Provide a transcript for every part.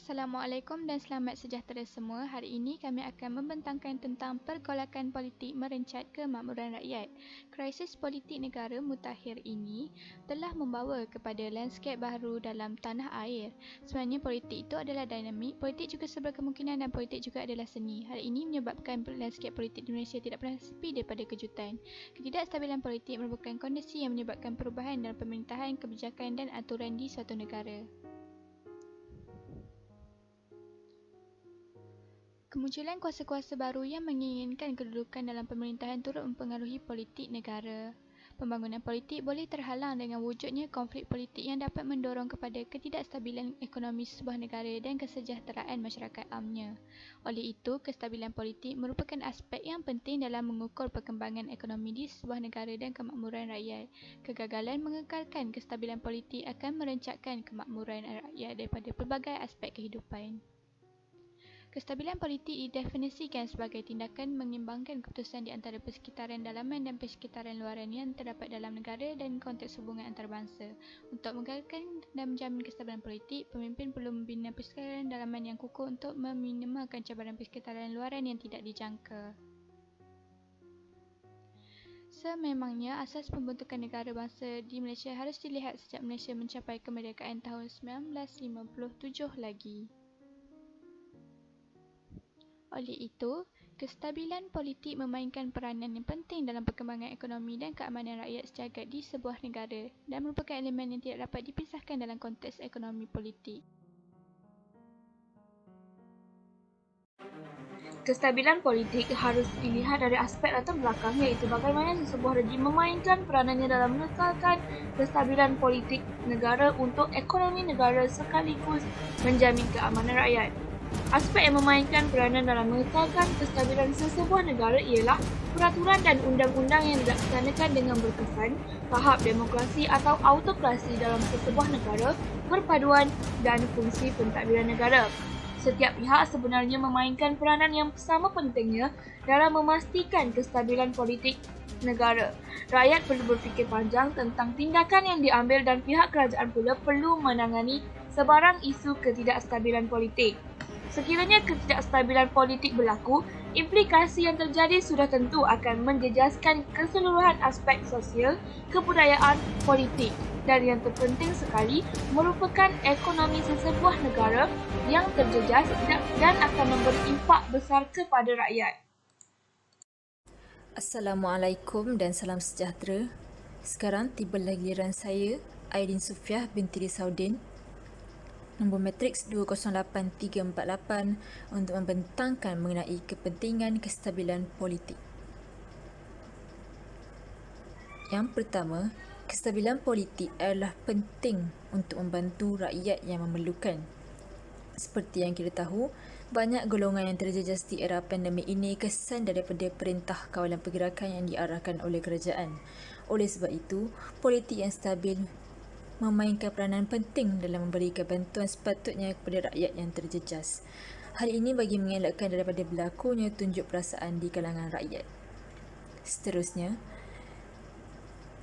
Assalamualaikum dan selamat sejahtera semua. Hari ini kami akan membentangkan tentang pergolakan politik merencat kemakmuran rakyat. Krisis politik negara mutakhir ini telah membawa kepada lanskap baru dalam tanah air. Sebenarnya politik itu adalah dinamik, politik juga berkemungkinan dan politik juga adalah seni. Hal ini menyebabkan lanskap politik di Malaysia tidak pernah sepi daripada kejutan. Ketidakstabilan politik merupakan kondisi yang menyebabkan perubahan dalam pemerintahan, kebijakan dan aturan di suatu negara. Kemunculan kuasa-kuasa baru yang menginginkan kedudukan dalam pemerintahan turut mempengaruhi politik negara. Pembangunan politik boleh terhalang dengan wujudnya konflik politik yang dapat mendorong kepada ketidakstabilan ekonomi sebuah negara dan kesejahteraan masyarakat amnya. Oleh itu, kestabilan politik merupakan aspek yang penting dalam mengukur perkembangan ekonomi di sebuah negara dan kemakmuran rakyat. Kegagalan mengekalkan kestabilan politik akan merencatkan kemakmuran rakyat daripada pelbagai aspek kehidupan. Kestabilan politik didefinisikan sebagai tindakan mengimbangkan keputusan di antara persekitaran dalaman dan persekitaran luaran yang terdapat dalam negara dan konteks hubungan antarabangsa. Untuk mengekalkan dan menjamin kestabilan politik, pemimpin perlu membina persekitaran dalaman yang kukuh untuk meminimalkan cabaran persekitaran luaran yang tidak dijangka. Sememangnya, asas pembentukan negara bangsa di Malaysia harus dilihat sejak Malaysia mencapai kemerdekaan tahun 1957 lagi. Oleh itu, kestabilan politik memainkan peranan yang penting dalam perkembangan ekonomi dan keamanan rakyat sejagat di sebuah negara dan merupakan elemen yang tidak dapat dipisahkan dalam konteks ekonomi politik. Kestabilan politik harus dilihat dari aspek latar belakang, iaitu bagaimana sebuah rejim memainkan peranannya dalam mengekalkan kestabilan politik negara untuk ekonomi negara sekaligus menjamin keamanan rakyat. Aspek yang memainkan peranan dalam mengekalkan kestabilan sesebuah negara ialah peraturan dan undang-undang yang dilaksanakan dengan berkesan, tahap demokrasi atau autokrasi dalam sesebuah negara, perpaduan dan fungsi pentadbiran negara. Setiap pihak sebenarnya memainkan peranan yang sama pentingnya dalam memastikan kestabilan politik negara. Rakyat perlu berfikir panjang tentang tindakan yang diambil dan pihak kerajaan pula perlu menangani sebarang isu ketidakstabilan politik. Sekiranya ketidakstabilan politik berlaku, implikasi yang terjadi sudah tentu akan menjejaskan keseluruhan aspek sosial, kebudayaan, politik dan yang terpenting sekali merupakan ekonomi sesebuah negara yang terjejas dan akan memberi impak besar kepada rakyat. Assalamualaikum dan salam sejahtera. Sekarang tibalah giliran saya, Aidin Sufiah binti Risaudin, nombor matriks 208348 untuk membentangkan mengenai kepentingan kestabilan politik. Yang pertama, kestabilan politik adalah penting untuk membantu rakyat yang memerlukan. Seperti yang kita tahu, banyak golongan yang terjejas di era pandemik ini kesan daripada perintah kawalan pergerakan yang diarahkan oleh kerajaan. Oleh sebab itu, politik yang stabil memainkan peranan penting dalam memberikan bantuan sepatutnya kepada rakyat yang terjejas. Hal ini bagi mengelakkan daripada berlakunya tunjuk perasaan di kalangan rakyat. Seterusnya,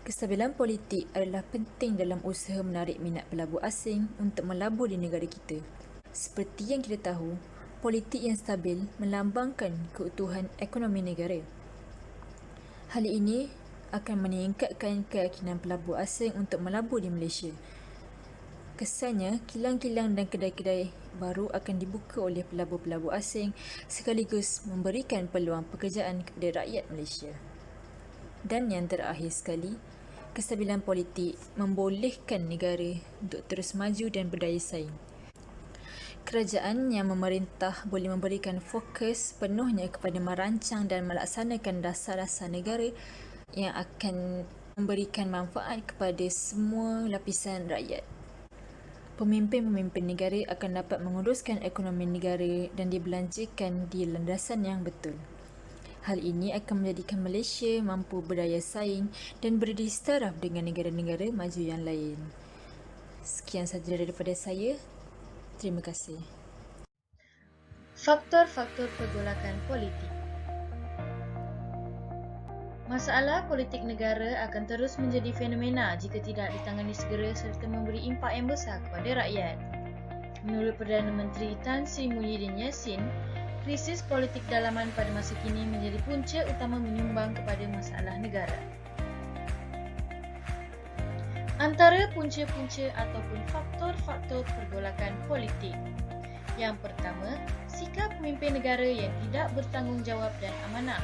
kestabilan politik adalah penting dalam usaha menarik minat pelabur asing untuk melabur di negara kita. Seperti yang kita tahu, politik yang stabil melambangkan keutuhan ekonomi negara. Hal ini akan meningkatkan keyakinan pelabur asing untuk melabur di Malaysia. Kesannya, kilang-kilang dan kedai-kedai baru akan dibuka oleh pelabur-pelabur asing sekaligus memberikan peluang pekerjaan kepada rakyat Malaysia. Dan yang terakhir sekali, kestabilan politik membolehkan negara untuk terus maju dan berdaya saing. Kerajaan yang memerintah boleh memberikan fokus penuhnya kepada merancang dan melaksanakan dasar-dasar negara yang akan memberikan manfaat kepada semua lapisan rakyat. Pemimpin-pemimpin negara akan dapat menguruskan ekonomi negara dan dibelanjakan di landasan yang betul. Hal ini akan menjadikan Malaysia mampu berdaya saing dan berdiri setaraf dengan negara-negara maju yang lain. Sekian sahaja daripada saya. Terima kasih. Faktor-faktor pergolakan politik. Masalah politik negara akan terus menjadi fenomena jika tidak ditangani segera serta memberi impak yang besar kepada rakyat. Menurut Perdana Menteri Tan Sri Muhyiddin Yassin, krisis politik dalaman pada masa kini menjadi punca utama menyumbang kepada masalah negara. Antara punca-punca ataupun faktor-faktor pergolakan politik. Yang pertama, sikap pemimpin negara yang tidak bertanggungjawab dan amanah.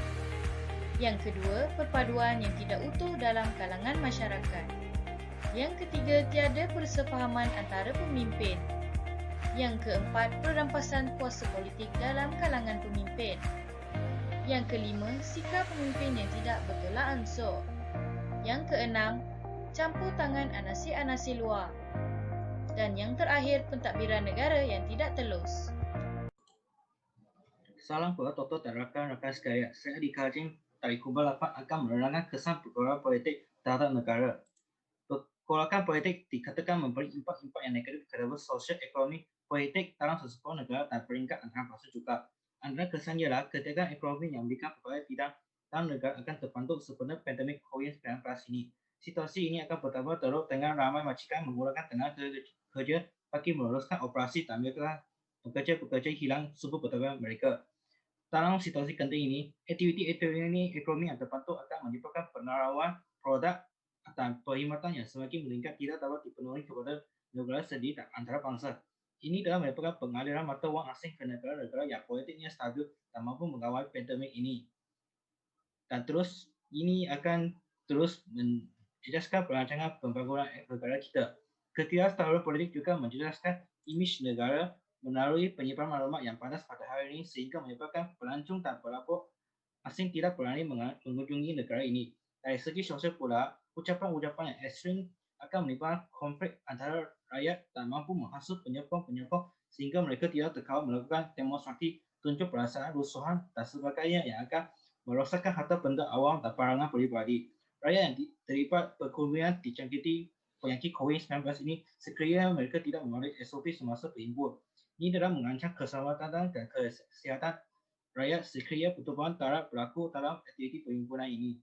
Yang kedua, perpaduan yang tidak utuh dalam kalangan masyarakat. Yang ketiga, tiada persefahaman antara pemimpin. Yang keempat, perampasan kuasa politik dalam kalangan pemimpin. Yang kelima, sikap pemimpin yang tidak bertolak ansur. Yang keenam, campur tangan anasir-anasir luar. Dan yang terakhir, pentadbiran negara yang tidak telus. Salam buat Toto dan rakan-rakan sekalian. Saya Adi Kajing dari Kuba 8 akan menerangkan kesan pergolakan politik terhadap negara. Pergolakan politik dikatakan memberi impak-impak yang negatif terhadap sosial ekonomi politik dalam sesebuah negara dan peringkat antarabangsa juga. Antara kesannya ialah ketegangan ekonomi yang memberikan berbagai bidang dalam negara akan terbantu sebelum pandemik COVID-19 ini. Situasi ini akan bertambah teruk dengan ramai majikan menggunakan tenaga kerja bagi meneruskan operasi dan mereka pekerja-pekerja hilang sumber pendapatan mereka. Dalam situasi genting ini, aktiviti ekonomi yang terbantu akan menyebabkan penerawan produk dan perkhidmatan yang semakin meningkat tidak dapat dipenuhi kepada negara sendiri dan antarabangsa. Ini dalam menyebabkan pengaliran mata wang asing ke negara-negara yang politiknya stabil dan mampu mengawal pandemik ini. Dan terus ini akan terus menjejaskan perancangan pembangunan negara kita. Ketidakstabilan politik juga menjejaskan imej negara melalui penyimpanan maklumat yang panas pada hari ini sehingga menyebabkan pelancong dan pelapor asing tidak berani mengunjungi negara ini. Dari segi sosial pula, ucapan-ucapan yang ekstrim akan menimbulkan konflik antara rakyat dan mampu menghasut penyokong-penyokong sehingga mereka tidak terkawal melakukan demonstrasi, tunjuk perasaan, rusuhan dan sebagainya yang akan merosakkan harta benda awam dan barangan peribadi. Rakyat yang terlibat berkerumian dijangkiti penyakit COVID-19 ini sekiranya mereka tidak mematuhi SOP semasa berhimpun. Ini adalah mengancam keselamatan dan kesihatan rakyat sekiranya pertubuhan taraf berlaku dalam aktiviti perhimpunan ini.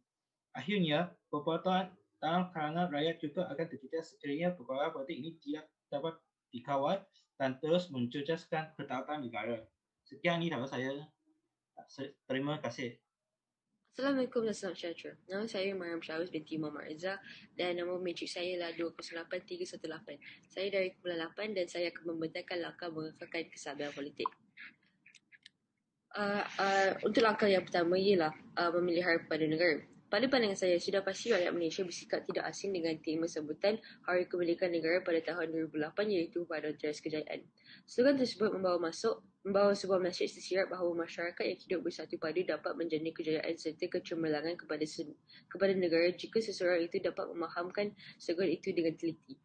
Akhirnya, perbuatan dalam kalangan rakyat juga akan terjejas sekiranya pergolakan politik ini tidak dapat dikawal dan terus menjejaskan ketaatan negara. Sekian ini dapat saya. Terima kasih. Assalamualaikum dan selamat sejahtera. Nama saya Mariam Syawis binti Muhammad Reza dan nama matrik saya ialah 208318. Saya dari Kumpulan 8 dan saya akan membentangkan langkah mengekalkan kesabaran politik. Untuk langkah yang pertama ialah memelihara perpaduan negara. Pada pandangan saya, sudah pasti rakyat Malaysia bersikap tidak asing dengan tema sebutan Hari Kemerdekaan Negara pada tahun 2008 iaitu pada Teras Kejayaan. Slogan tersebut membawa sebuah mesej tersirat bahawa masyarakat yang hidup bersatu padu dapat menjana kejayaan serta kecemerlangan kepada negara jika seseorang itu dapat memahamkan slogan itu dengan teliti.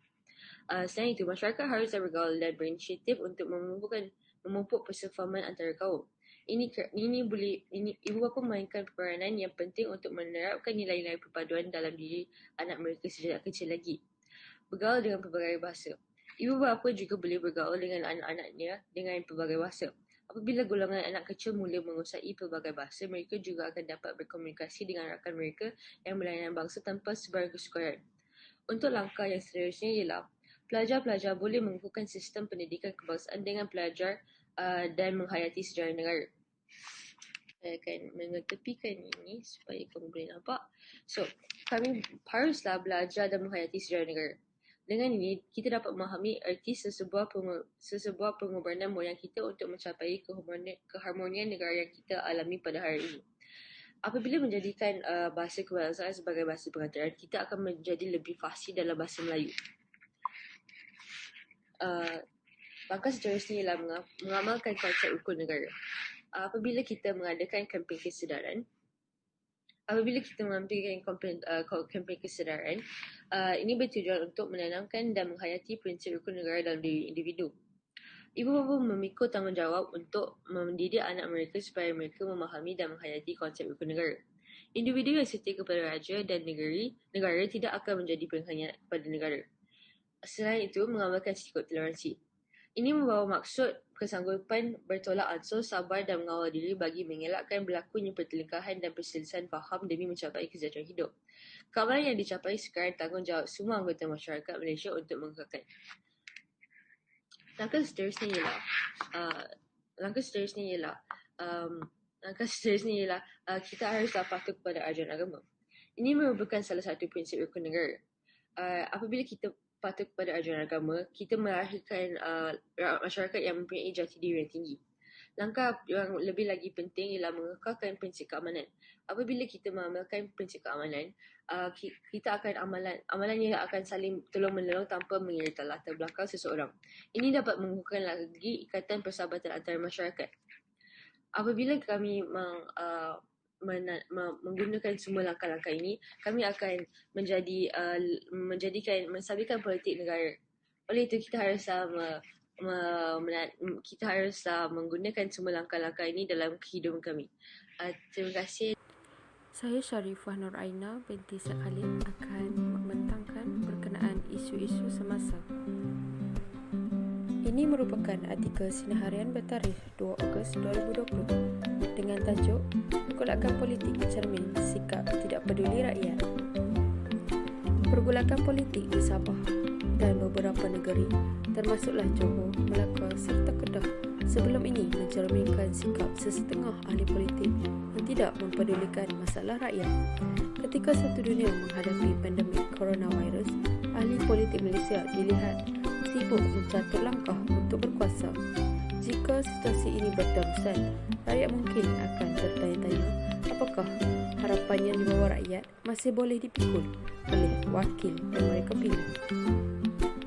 Selain itu, masyarakat harus bergaul dan berinisiatif untuk memupuk persefahaman antara kaum. Ibu bapa memainkan peranan yang penting untuk menerapkan nilai-nilai perpaduan dalam diri anak mereka sejak kecil lagi. Bergaul dengan pelbagai bahasa. Ibu bapa juga boleh bergaul dengan anak-anaknya dengan pelbagai bahasa. Apabila golongan anak kecil mula menguasai pelbagai bahasa, mereka juga akan dapat berkomunikasi dengan rakan mereka yang berlainan bangsa tanpa sebarang kesukaran. Untuk langkah yang seterusnya ialah pelajar-pelajar boleh mengukuhkan sistem pendidikan kebangsaan dengan belajar dan menghayati sejarah negara. Saya akan mengetepikan ini supaya kamu boleh nampak. So, kami haruslah belajar dan menghayati sejarah negara. Dengan ini, kita dapat memahami erti sesebuah pengorbanan moyang kita untuk mencapai keharmonian negara yang kita alami pada hari ini. Apabila menjadikan bahasa kebangsaan sebagai bahasa pengantaran, kita akan menjadi lebih fasih dalam bahasa Melayu. Langkah seterusnya ialah mengamalkan konsep rukun negara. Apabila kita mengadakan kempen kesedaran, ini bertujuan untuk menanamkan dan menghayati prinsip rukun negara dalam diri individu. Ibu bapa memikul tanggungjawab untuk mendidik anak mereka supaya mereka memahami dan menghayati konsep rukun negara. Individu yang setia kepada raja dan negara tidak akan menjadi pengkhianat kepada negara. Selain itu, mengamalkan sikap toleransi. Ini membawa maksud kesanggupan bertolak ansur, sabar dan mengawal diri bagi mengelakkan berlakunya pertelingkahan dan perselisihan faham demi mencapai kesejahteraan hidup. Keamanan yang dicapai sekarang tanggungjawab semua anggota masyarakat Malaysia untuk mengekalkan. Langkah seterusnya ialah kita haruslah patuh kepada ajaran agama. Ini merupakan salah satu prinsip rukun negara. Apabila kita patuh kepada ajaran agama, kita melahirkan masyarakat yang mempunyai jati diri yang tinggi. Langkah yang lebih lagi penting ialah mengekalkan prinsip keamanan. Apabila kita mengamalkan prinsip keamanan, kita akan amalannya akan saling tolong-menolong tanpa mengira latar belakang seseorang. Ini dapat mengukuhkan lagi ikatan persahabatan antara masyarakat. Apabila kami menggunakan semua langkah-langkah ini, kami akan menstabilkan politik negara. Oleh itu kita haruslah menggunakan semua langkah-langkah ini dalam kehidupan kami. Terima kasih. Saya Sharifah Nur Aina binti Said Khalid akan membentangkan berkenaan isu-isu semasa. Ini merupakan artikel Sinaharian bertarikh 2 Ogos 2020 dengan tajuk Pergolakan Politik Cermin Sikap Tidak Peduli Rakyat. Pergolakan politik di Sabah dan beberapa negeri termasuklah Johor, Melaka serta Kedah sebelum ini mencerminkan sikap sesetengah ahli politik yang tidak mempedulikan masalah rakyat. Ketika satu dunia menghadapi pandemik coronavirus, ahli politik Malaysia dilihat sibuk mencatur langkah untuk berkuasa. Jika situasi ini berterusan, rakyat mungkin akan bertanya-tanya apakah harapan yang dibawa rakyat masih boleh dipikul oleh wakil yang mereka pilih.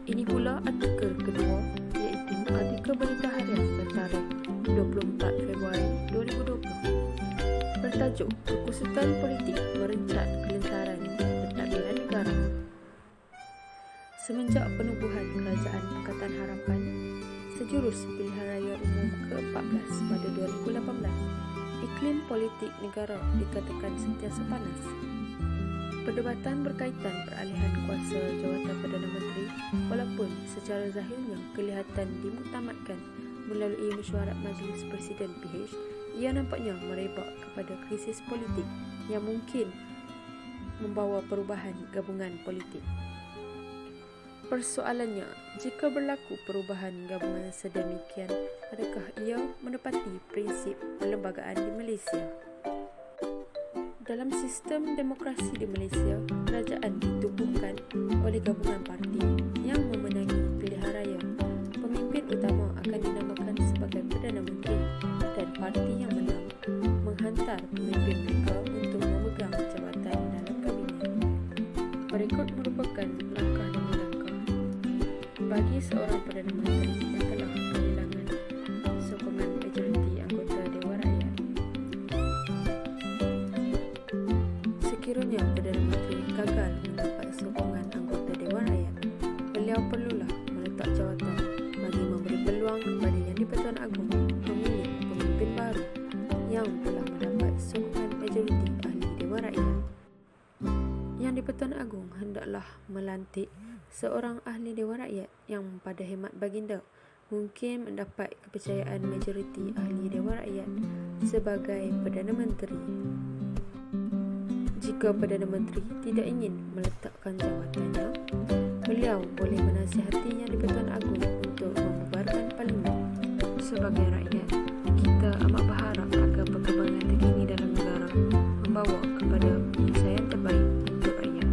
Ini pula artikel kedua, iaitu artikel Berita Harian bertarikh 24 Februari 2020 bertajuk Kekusutan Politik Merencat Kelencaran Pentadbiran Negara. Semenjak penubuhan Kerajaan Pakatan Harapan sejurus pilihan raya umum ke-14 pada 2018, iklim politik negara dikatakan sentiasa panas. Perdebatan berkaitan peralihan kuasa jawatan Perdana Menteri walaupun secara zahirnya kelihatan dimuktamadkan melalui mesyuarat Majlis Presiden PH, ia nampaknya merebak kepada krisis politik yang mungkin membawa perubahan gabungan politik. Persoalannya, jika berlaku perubahan gabungan sedemikian, adakah ia menepati prinsip perlembagaan di Malaysia? Dalam sistem demokrasi di Malaysia, kerajaan ditubuhkan oleh gabungan parti yang memenangi pilihan raya. Pemimpin utama akan dinamakan sebagai Perdana Menteri dan parti yang menang menghantar pemimpin mereka untuk memegang jawatan dalam kabinet. Berikut merupakan langkah demi langkah bagi seorang Perdana Menteri yang telah kehilangan sokongan majoriti anggota Dewan Rakyat. Sekiranya Perdana Menteri gagal mendapat sokongan anggota Dewan Rakyat, beliau perlulah meletak jawatan bagi memberi peluang kepada Yang di-Pertuan Agong memilih pemimpin baru yang telah mendapat sokongan majoriti ahli Dewan Rakyat. Yang di-Pertuan Agong hendaklah melantik seorang ahli Dewan Rakyat yang pada hemat baginda mungkin mendapat kepercayaan majoriti ahli Dewan Rakyat sebagai Perdana Menteri. Jika Perdana Menteri tidak ingin meletakkan jawatannya, beliau boleh menasihati Yang di-Pertuan Agong untuk membubarkan Parlimen. Sebagai rakyat, kita amat berharap agar perkembangan terkini dalam negara membawa kepada penyelesaian terbaik untuk rakyat.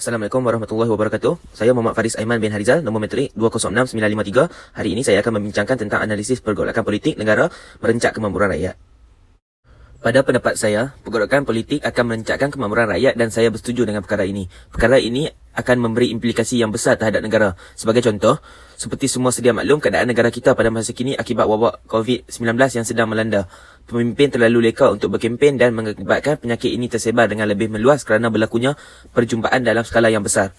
Assalamualaikum warahmatullahi wabarakatuh. Saya Muhammad Faris Aiman bin Harizal, nombor matrik 206953. Hari ini saya akan membincangkan tentang analisis pergolakan politik negara merencak kemakmuran rakyat. Pada pendapat saya, pergolakan politik akan merencakkan kemakmuran rakyat dan saya bersetuju dengan perkara ini. Perkara ini akan memberi implikasi yang besar terhadap negara. Sebagai contoh, seperti semua sedia maklum, keadaan negara kita pada masa kini akibat wabak COVID-19 yang sedang melanda. Pemimpin terlalu leka untuk berkempen dan mengakibatkan penyakit ini tersebar dengan lebih meluas kerana berlakunya perjumpaan dalam skala yang besar.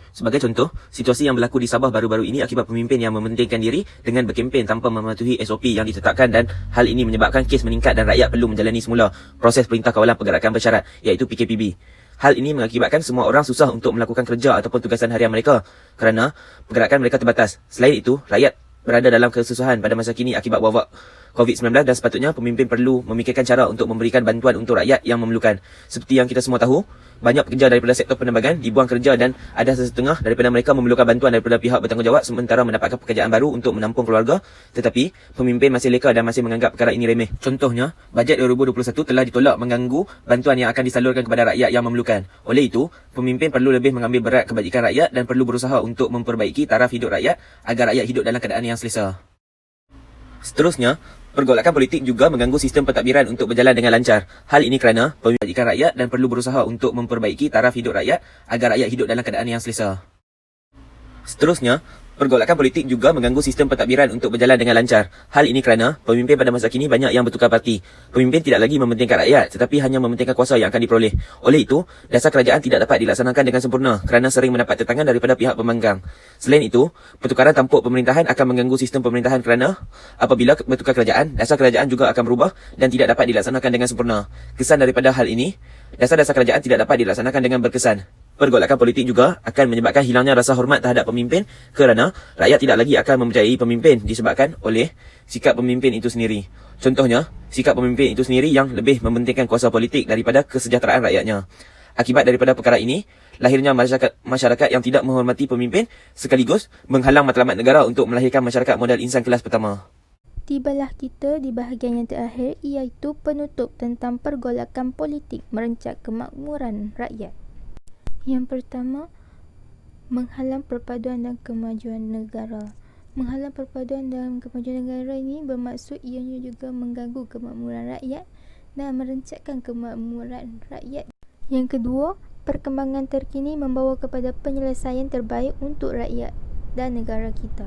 Sebagai contoh, situasi yang berlaku di Sabah baru-baru ini akibat pemimpin yang mementingkan diri dengan berkempen tanpa mematuhi SOP yang ditetapkan, dan hal ini menyebabkan kes meningkat dan rakyat perlu menjalani semula proses Perintah Kawalan Pergerakan Bersyarat iaitu PKPB. Hal ini mengakibatkan semua orang susah untuk melakukan kerja ataupun tugasan harian mereka kerana pergerakan mereka terbatas. Selain itu, rakyat berada dalam kesusahan pada masa kini akibat wabak COVID-19 dan sepatutnya pemimpin perlu memikirkan cara untuk memberikan bantuan untuk rakyat yang memerlukan. Seperti yang kita semua tahu, banyak pekerja daripada sektor penerbangan dibuang kerja dan ada sesetengah daripada mereka memerlukan bantuan daripada pihak bertanggungjawab sementara mendapatkan pekerjaan baru untuk menampung keluarga, tetapi pemimpin masih leka dan masih menganggap perkara ini remeh. Contohnya, bajet 2021 telah ditolak mengganggu bantuan yang akan disalurkan kepada rakyat yang memerlukan. Oleh itu, pemimpin perlu lebih mengambil berat kebajikan rakyat dan perlu berusaha untuk memperbaiki taraf hidup rakyat agar rakyat hidup dalam keadaan yang selesa. Seterusnya, pergolakan politik juga mengganggu sistem pentadbiran untuk berjalan dengan lancar. Hal ini kerana pembajikan rakyat dan perlu berusaha untuk memperbaiki taraf hidup rakyat agar rakyat hidup dalam keadaan yang selesa. Seterusnya, pergolakan politik juga mengganggu sistem pentadbiran untuk berjalan dengan lancar. Hal ini kerana pemimpin pada masa kini banyak yang bertukar parti. Pemimpin tidak lagi mementingkan rakyat tetapi hanya mementingkan kuasa yang akan diperoleh. Oleh itu, dasar kerajaan tidak dapat dilaksanakan dengan sempurna kerana sering mendapat tentangan daripada pihak pembangkang. Selain itu, pertukaran tampuk pemerintahan akan mengganggu sistem pemerintahan kerana apabila bertukar kerajaan, dasar kerajaan juga akan berubah dan tidak dapat dilaksanakan dengan sempurna. Kesan daripada hal ini, dasar-dasar kerajaan tidak dapat dilaksanakan dengan berkesan. Pergolakan politik juga akan menyebabkan hilangnya rasa hormat terhadap pemimpin kerana rakyat tidak lagi akan mempercayai pemimpin disebabkan oleh sikap pemimpin itu sendiri. Contohnya, sikap pemimpin itu sendiri yang lebih mementingkan kuasa politik daripada kesejahteraan rakyatnya. Akibat daripada perkara ini, lahirnya masyarakat yang tidak menghormati pemimpin sekaligus menghalang matlamat negara untuk melahirkan masyarakat modal insan kelas pertama. Tibalah kita di bahagian yang terakhir iaitu penutup tentang pergolakan politik merencak kemakmuran rakyat. Yang pertama, menghalang perpaduan dan kemajuan negara. Menghalang perpaduan dan kemajuan negara ini bermaksud ianya juga mengganggu kemakmuran rakyat dan merencatkan kemakmuran rakyat. Yang kedua, perkembangan terkini membawa kepada penyelesaian terbaik untuk rakyat dan negara kita.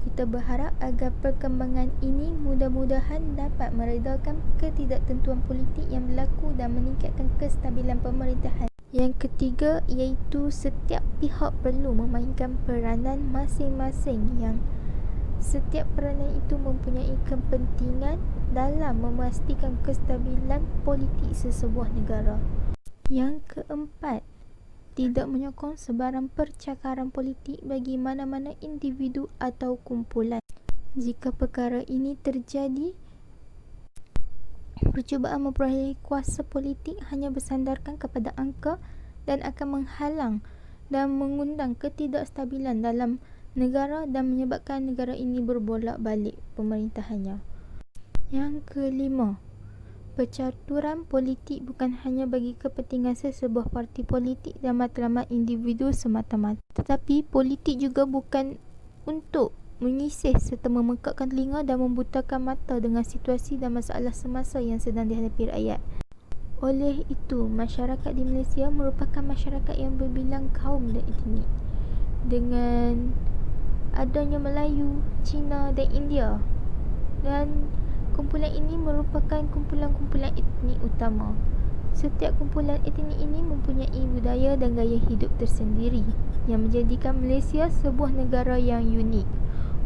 Kita berharap agar perkembangan ini mudah-mudahan dapat meredakan ketidaktentuan politik yang berlaku dan meningkatkan kestabilan pemerintahan. Yang ketiga iaitu setiap pihak perlu memainkan peranan masing-masing yang setiap peranan itu mempunyai kepentingan dalam memastikan kestabilan politik sesebuah negara. Yang keempat, tidak menyokong sebarang percakaran politik bagi mana-mana individu atau kumpulan. Jika perkara ini terjadi, percubaan memperoleh kuasa politik hanya bersandarkan kepada angka dan akan menghalang dan mengundang ketidakstabilan dalam negara dan menyebabkan negara ini berbolak-balik pemerintahannya. Yang kelima, percaturan politik bukan hanya bagi kepentingan sesebuah parti politik dan matlamat individu semata-mata, tetapi politik juga bukan untuk menyisih serta memekakkan telinga dan membutakan mata dengan situasi dan masalah semasa yang sedang dihadapi rakyat. Oleh itu, masyarakat di Malaysia merupakan masyarakat yang berbilang kaum dan etnik. Dengan adanya Melayu, Cina dan India, dan kumpulan ini merupakan kumpulan-kumpulan etnik utama. Setiap kumpulan etnik ini mempunyai budaya dan gaya hidup tersendiri yang menjadikan Malaysia sebuah negara yang unik.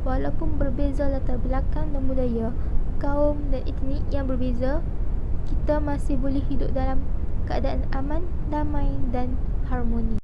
Walaupun berbeza latar belakang dan budaya, kaum dan etnik yang berbeza, kita masih boleh hidup dalam keadaan aman, damai dan harmoni.